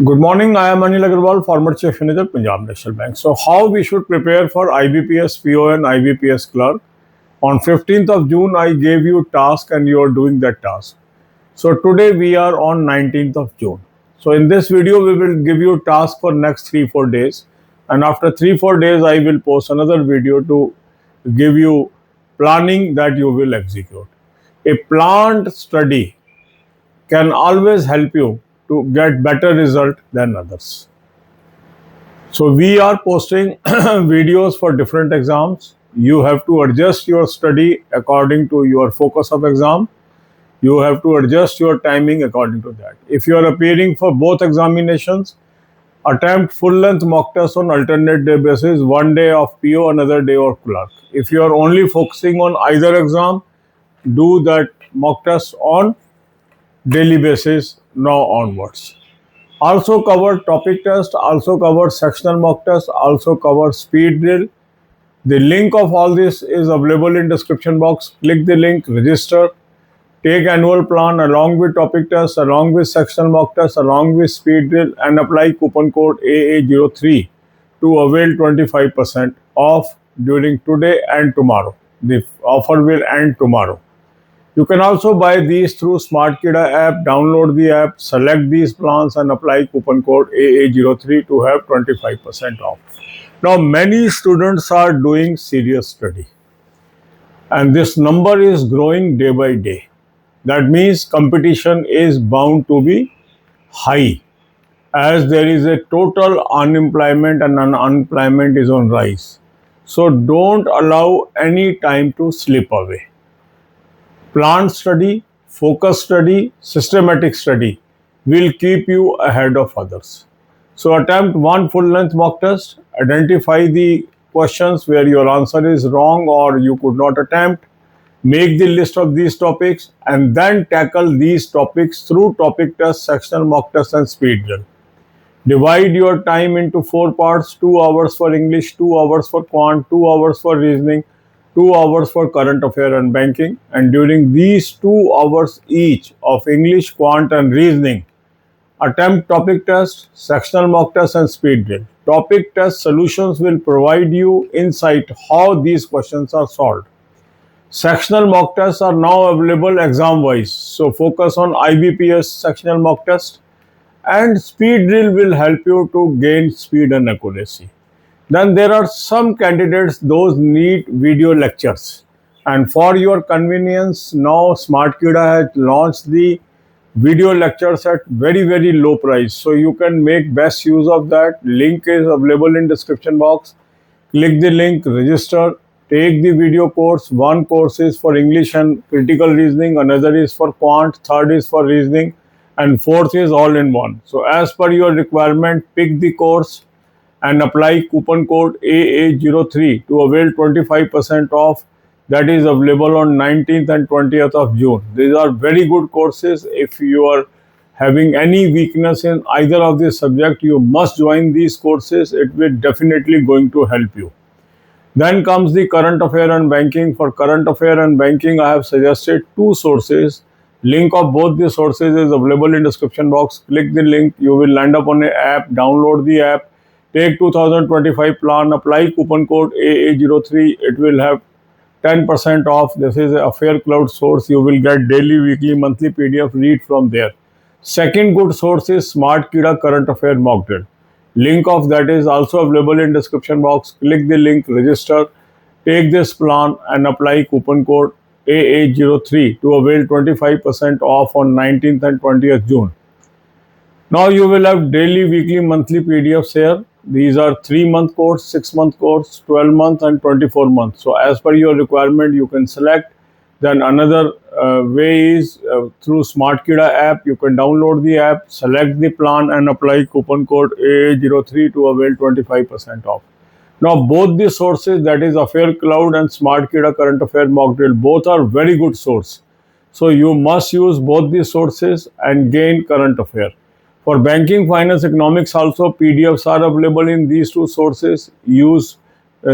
Good morning. I am Anil Agarwal, former Chief Manager, Punjab National Bank. So, how we should prepare for IBPS PO and IBPS clerk? On 15th of June, I gave you task and you are doing that task. So, today we are on 19th of June. So, in this video, we will give you task for next 3-4 days. And after 3-4 days, I will post another video to give you planning that you will execute. A planned study can always help you to get better result than others. So we are posting videos for different exams. You have to adjust your study according to your focus of exam. You have to adjust your timing according to that. If you are appearing for both examinations, attempt full length mock test on alternate day basis, one day of PO, another day of clerk. If you are only focusing on either exam, do that mock test on daily basis now onwards. Also cover topic test, also cover sectional mock test, also cover speed drill. The link of all this is available in description box. Click the link, register, take annual plan along with topic test, along with sectional mock test, along with speed drill, and apply coupon code AA03 to avail 25% off during today and tomorrow. The offer will end tomorrow. You can also buy these through SmartKida app, download the app, select these plans and apply coupon code AA03 to have 25% off. Now, many students are doing serious study and this number is growing day by day. That means competition is bound to be high as there is a total unemployment and unemployment is on rise. So don't allow any time to slip away. Planned study, focus study, systematic study will keep you ahead of others. So attempt one full length mock test, identify the questions where your answer is wrong or you could not attempt, make the list of these topics and then tackle these topics through topic test, sectional mock test and speed drill. Divide your time into 4 parts, 2 hours for English, 2 hours for quant, 2 hours for reasoning, 2 hours for current affair and banking, and during these 2 hours each of English, quant and reasoning, attempt topic test, sectional mock test and speed drill. Topic test solutions will provide you insight how these questions are solved. Sectional mock tests are now available exam wise, so focus on IBPS sectional mock test, and speed drill will help you to gain speed and accuracy. Then there are some candidates, those need video lectures. And for your convenience, now SmartKida has launched the video lectures at very low price. So you can make best use of that. Link is available in description box. Click the link, register, take the video course. One course is for English and critical reasoning, another is for quant, third is for reasoning, and fourth is all in one. So as per your requirement, pick the course and apply coupon code AA03 to avail 25% off. That is available on 19th and 20th of June. These are very good courses. If you are having any weakness in either of these subjects, you must join these courses. It will definitely going to help you. Then comes the current affair and banking. For current affair and banking, I have suggested 2 sources. Link of both the sources is available in description box. Click the link. You will land up on an app. Download the app. Take 2025 plan, apply coupon code AA03. It will have 10% off. This is a Affair Cloud source. You will get daily, weekly, monthly PDF. Read from there. Second good source is SmartKida Current Affair Mock Drill. Link of that is also available in description box. Click the link, register, take this plan and apply coupon code AA03 to avail 25% off on 19th and 20th June. Now you will have daily, weekly, monthly PDFs here. These are 3-month course, 6-month course, 12-month and 24-month. So as per your requirement, you can select. Then another way is through SmartKida app. You can download the app, select the plan and apply coupon code AA03 to avail 25% off. Now both the sources, that is Affair Cloud and SmartKida Current Affair Mock Drill, both are very good source. So you must use both the sources and gain current affair. For banking, finance, economics also, PDFs are available in these 2 sources. Use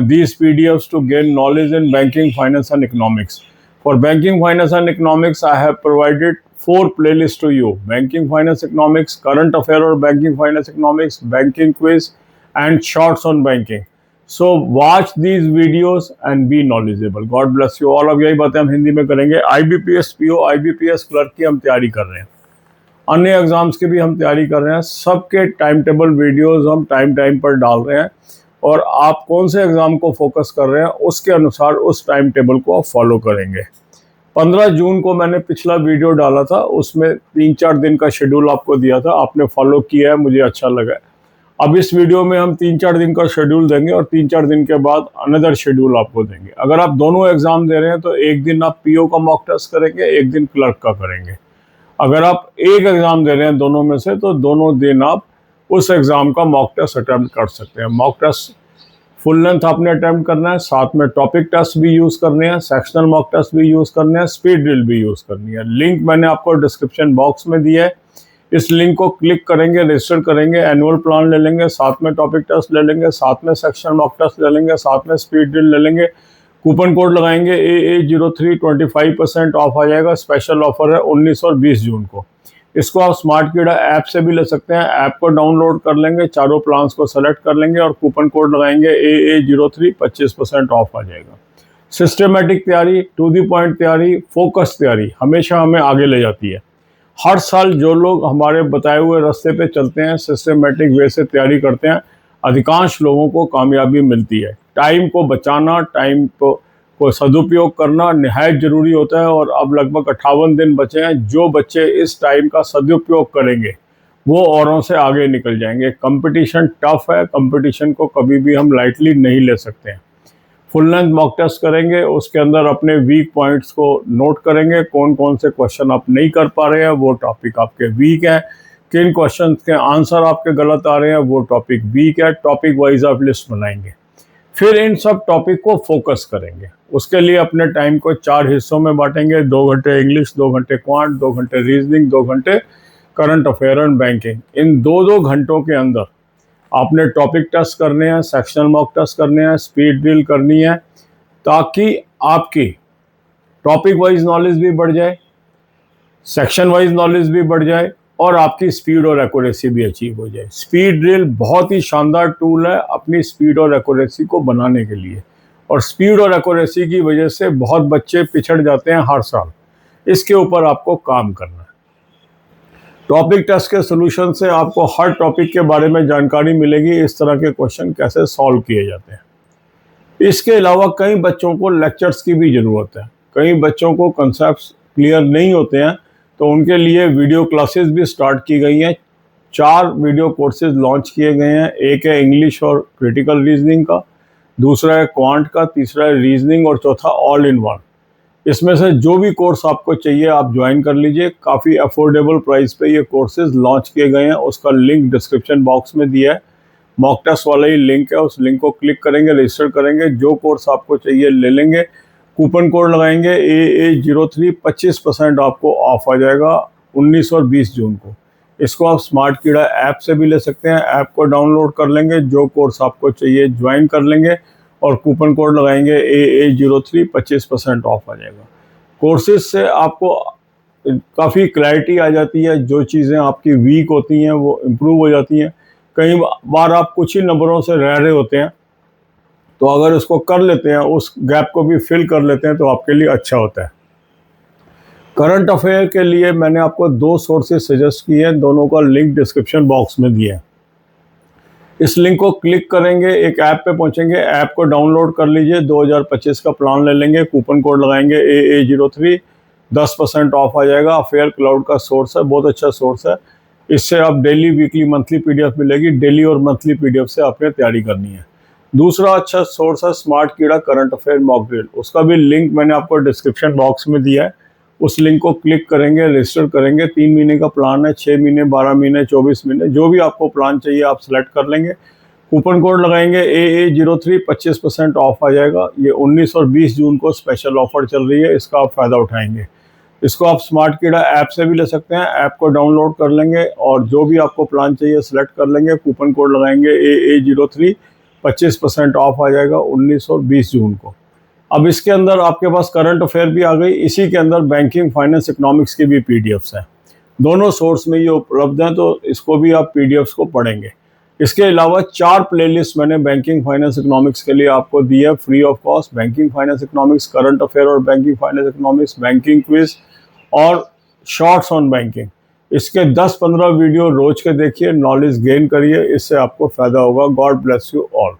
these PDFs to gain knowledge in banking, finance and economics. For banking, finance and economics, I have provided 4 playlists to you: banking finance economics, current affair or banking finance economics, banking quiz, and shorts on banking. So watch these videos and be knowledgeable. God bless you all. अब यही बातें हम हिंदी में करेंगे। IBPS PO, IBPS clerk की हम तैयारी कर रहे हैं, अन्य एग्जाम्स की भी हम तैयारी कर रहे हैं। सबके टाइम टेबल वीडियोस हम टाइम पर डाल रहे हैं, और आप कौन से एग्ज़ाम को फोकस कर रहे हैं उसके अनुसार उस टाइम टेबल को आप फॉलो करेंगे। 15 जून को मैंने पिछला वीडियो डाला था, उसमें 3-4 दिन का शेड्यूल आपको दिया था, आपने फॉलो किया है, मुझे अच्छा लगा। अब इस वीडियो में हम 3-4 दिन का शेड्यूल देंगे और 3-4 दिन के बाद अनदर शेड्यूल आपको देंगे। अगर आप दोनों एग्ज़ाम दे रहे हैं तो एक दिन आप PO का मॉक टेस्ट करेंगे, एक दिन क्लर्क का करेंगे। अगर आप एक एग्ज़ाम दे रहे हैं दोनों में से, तो दोनों दिन आप उस एग्ज़ाम का मॉक टेस्ट अटैम्प्ट कर सकते हैं। मॉक टेस्ट फुल लेंथ आपने अटैम्प्ट करना है, साथ में टॉपिक टेस्ट भी यूज़ करने हैं, सेक्शनल मॉक टेस्ट भी यूज़ करने हैं, स्पीड ड्रिल भी यूज़ करनी है। लिंक मैंने आपको डिस्क्रिप्शन बॉक्स में दिया है, इस लिंक को क्लिक करेंगे, रजिस्टर करेंगे, एनुअल प्लान ले लेंगे, साथ में टॉपिक टेस्ट ले लेंगे, साथ में सेक्शनल मॉक टेस्ट ले लेंगे, साथ में स्पीड ड्रिल ले लेंगे, कूपन कोड लगाएंगे AA03, 25% ऑफ आ जाएगा। स्पेशल ऑफर है 19 और 20 जून को। इसको आप स्मार्ट कीड़ा ऐप से भी ले सकते हैं। ऐप को डाउनलोड कर लेंगे, चारों प्लान्स को सेलेक्ट कर लेंगे और कूपन कोड लगाएंगे AA03, 25% ऑफ आ जाएगा। सिस्टमेटिक तैयारी, टू द पॉइंट तैयारी, फोकस तैयारी हमेशा हमें आगे ले जाती है। हर साल जो लोग हमारे बताए हुए रास्ते पे चलते हैं, सिस्टमेटिक वे से तैयारी करते हैं, अधिकांश लोगों को कामयाबी मिलती है। टाइम को बचाना, टाइम को सदुपयोग करना निहायत ज़रूरी होता है, और अब लगभग 58 दिन बचे हैं। जो बच्चे इस टाइम का सदुपयोग करेंगे वो औरों से आगे निकल जाएंगे। कंपटीशन टफ है, कंपटीशन को कभी भी हम लाइटली नहीं ले सकते हैं। फुल लेंथ मॉक टेस्ट करेंगे, उसके अंदर अपने वीक पॉइंट्स को नोट करेंगे, कौन कौन से क्वेश्चन आप नहीं कर पा रहे हैं, वो टॉपिक आपके वीक है, किन क्वेश्चन के आंसर आपके गलत आ रहे हैं, वो टॉपिक वीक है। टॉपिक वाइज आप लिस्ट बनाएंगे, फिर इन सब टॉपिक को फोकस करेंगे। उसके लिए अपने टाइम को 4 हिस्सों में बांटेंगे: 2 घंटे इंग्लिश, 2 घंटे क्वांट, 2 घंटे रीजनिंग, 2 घंटे करंट अफेयर एंड बैंकिंग। इन 2-2 घंटों के अंदर आपने टॉपिक टेस्ट करने हैं, सेक्शनल मॉक टेस्ट करने हैं, स्पीड ड्रिल करनी है, ताकि आपकी टॉपिक वाइज नॉलेज भी बढ़ जाए, सेक्शन वाइज नॉलेज भी बढ़ जाए, और आपकी स्पीड और एक्यूरेसी भी अचीव हो जाए। स्पीड ड्रिल बहुत ही शानदार टूल है अपनी स्पीड और एक्यूरेसी को बनाने के लिए, और स्पीड और एक्यूरेसी की वजह से बहुत बच्चे पिछड़ जाते हैं हर साल। इसके ऊपर आपको काम करना है। टॉपिक टेस्ट के सोल्यूशन से आपको हर टॉपिक के बारे में जानकारी मिलेगी, इस तरह के क्वेश्चन कैसे सॉल्व किए जाते हैं। इसके अलावा कई बच्चों को लेक्चर्स की भी ज़रूरत है। कई बच्चों को कंसेप्ट क्लियर नहीं होते हैं, तो उनके लिए वीडियो क्लासेस भी स्टार्ट की गई हैं। 4 वीडियो कोर्सेज लॉन्च किए गए हैं। एक है इंग्लिश और क्रिटिकल रीजनिंग का, दूसरा है क्वांट का, तीसरा है रीजनिंग, और चौथा ऑल इन वन। इसमें से जो भी कोर्स आपको चाहिए आप ज्वाइन कर लीजिए। काफ़ी अफोर्डेबल प्राइस पे ये कोर्सेज लॉन्च किए गए हैं। उसका लिंक डिस्क्रिप्शन बॉक्स में दिया है, मॉक टेस्ट वाला ही लिंक है। उस लिंक को क्लिक करेंगे, रजिस्टर करेंगे, जो कोर्स आपको चाहिए ले लेंगे, कूपन कोड लगाएंगे AA03, 25% आपको ऑफ आ जाएगा 19 और 20 जून को। इसको आप स्मार्ट कीड़ा ऐप से भी ले सकते हैं। ऐप को डाउनलोड कर लेंगे, जो कोर्स आपको चाहिए ज्वाइन कर लेंगे और कूपन कोड लगाएंगे AA03, 25% ऑफ आ जाएगा। कोर्सेज से आपको काफ़ी क्लैरिटी आ जाती है, जो चीज़ें आपकी वीक होती हैं वो इम्प्रूव हो जाती हैं। कई बार आप कुछ ही नंबरों से रह रहे होते हैं, तो अगर इसको कर लेते हैं, उस गैप को भी फिल कर लेते हैं, तो आपके लिए अच्छा होता है। करंट अफेयर के लिए मैंने आपको 2 सोर्सेज सजेस्ट किए हैं, दोनों का लिंक डिस्क्रिप्शन बॉक्स में दिया है। इस लिंक को क्लिक करेंगे, एक ऐप पे पहुंचेंगे, ऐप को डाउनलोड कर लीजिए, 2025 का प्लान ले लेंगे, कूपन कोड लगाएंगे AA03, 10% ऑफ आ जाएगा। अफेयर क्लाउड का सोर्स है, बहुत अच्छा सोर्स है। इससे आप डेली, वीकली, मंथली PDF मिलेगी। डेली और मंथली PDF से आपने तैयारी करनी है। दूसरा अच्छा सोर्स है स्मार्ट कीड़ा करंट अफेयर मॉक ड्रिल। उसका भी लिंक मैंने आपको डिस्क्रिप्शन बॉक्स में दिया है। उस लिंक को क्लिक करेंगे, रजिस्टर करेंगे। 3 महीने का प्लान है, 6 महीने, 12 महीने, 24 महीने, जो भी आपको प्लान चाहिए आप सेलेक्ट कर लेंगे। कूपन कोड लगाएंगे AA03, 25% ऑफ आ जाएगा। ये 19 और 20 जून को स्पेशल ऑफर चल रही है, इसका आप फ़ायदा उठाएंगे। इसको आप स्मार्ट कीड़ा ऐप से भी ले सकते हैं। ऐप को डाउनलोड कर लेंगे और जो भी आपको प्लान चाहिए सेलेक्ट कर लेंगे। कूपन कोड लगाएंगे AA03, 25% ऑफ आ जाएगा 19 और 20 जून को। अब इसके अंदर आपके पास करंट अफेयर भी आ गई, इसी के अंदर बैंकिंग फाइनेंस इकोनॉमिक्स की भी पीडीएफ्स हैं। दोनों सोर्स में ये उपलब्ध हैं, तो इसको भी आप पीडीएफ्स को पढ़ेंगे। इसके अलावा 4 प्लेलिस्ट मैंने बैंकिंग फाइनेंस इकोनॉमिक्स के लिए आपको दी है free of cost. Banking finance economics, current affair और banking finance economics, banking quiz और शॉर्ट्स ऑन बैंकिंग। इसके 10-15 वीडियो रोज के देखिए, नॉलेज गेन करिए, इससे आपको फायदा होगा। God bless you all.